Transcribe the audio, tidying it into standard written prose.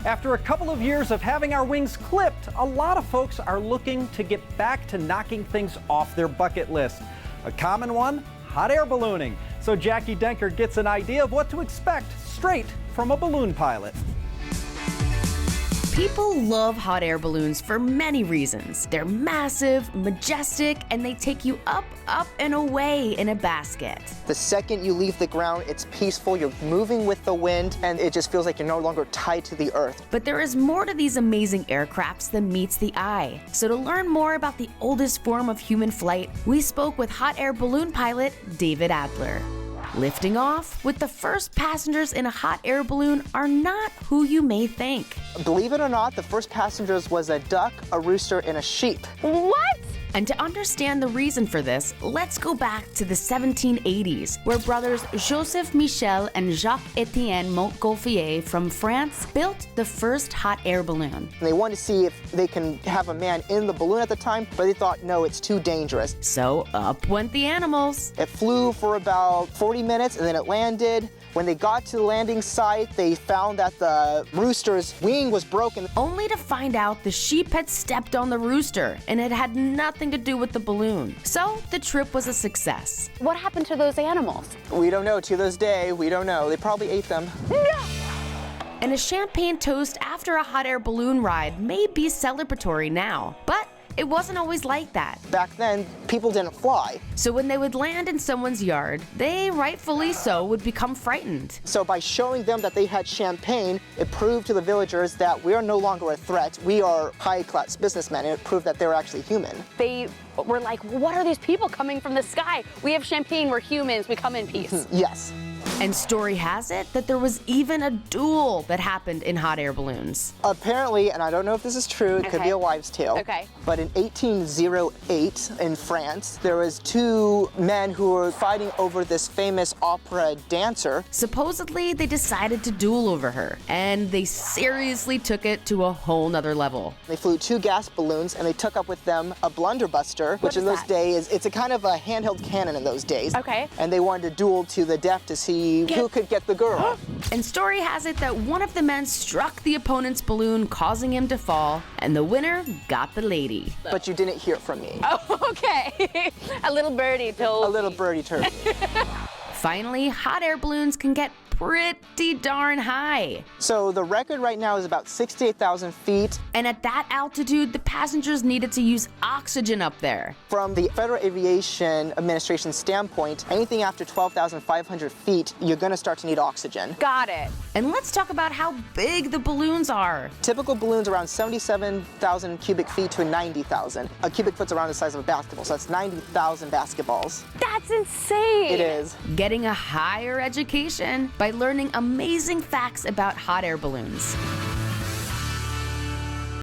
After a couple of years of having our wings clipped, a lot of folks are looking to get back to knocking things off their bucket list. A common one, hot air ballooning. So Jackie Denker gets an idea of what to expect straight from a balloon pilot. People love hot air balloons for many reasons. They're massive, majestic, and they take you up, up, and away in a basket. The second you leave the ground, it's peaceful, you're moving with the wind, and it just feels like you're no longer tied to the earth. But there is more to these amazing aircrafts than meets the eye. So to learn more about the oldest form of human flight, we spoke with hot air balloon pilot David Adler. Lifting off with the first passengers in a hot air balloon are not who you may think. Believe it or not, the first passengers was a duck, a rooster, and a sheep. What? And to understand the reason for this, let's go back to the 1780s, where brothers Joseph Michel and Jacques-Étienne Montgolfier from France built the first hot air balloon. And they wanted to see if they can have a man in the balloon at the time, but they thought, no, it's too dangerous. So up went the animals. It flew for about 40 minutes and then it landed. When they got to the landing site, they found that the rooster's wing was broken. Only to find out the sheep had stepped on the rooster, and it had nothing to do with the balloon. So the trip was a success. What happened to those animals? We don't know. To this day, we don't know. They probably ate them. And a champagne toast after a hot air balloon ride may be celebratory now, but it wasn't always like that. Back then, people didn't fly. So when they would land in someone's yard, they, rightfully so, would become frightened. So by showing them that they had champagne, it proved to the villagers that we are no longer a threat. We are high-class businessmen, and it proved that they were actually human. They were like, what are these people coming from the sky? We have champagne, we're humans, we come in peace. Yes. And story has it that there was even a duel that happened in hot air balloons. Apparently, and I don't know if this is true, it could be a wives' tale. Okay. But in 1808 in France, there was two men who were fighting over this famous opera dancer. Supposedly, they decided to duel over her, and they seriously took it to a whole nother level. They flew two gas balloons, and they took up with them a blunderbuster, which in those days, it's a kind of a handheld cannon in those days. Okay. And they wanted to duel to the death to see who could get the girl. And story has it that one of the men struck the opponent's balloon, causing him to fall, and the winner got the lady. But you didn't hear from me. Oh, okay. A little birdie told A little birdie told me. Finally, hot air balloons can get pretty darn high. So the record right now is about 68,000 feet. And at that altitude, the passengers needed to use oxygen up there. From the Federal Aviation Administration standpoint, anything after 12,500 feet, you're going to start to need oxygen. Got it. And let's talk about how big the balloons are. Typical balloons around 77,000 cubic feet to 90,000. A cubic foot's around the size of a basketball, so that's 90,000 basketballs. That's insane. It is. Getting a higher education by learning amazing facts about hot air balloons.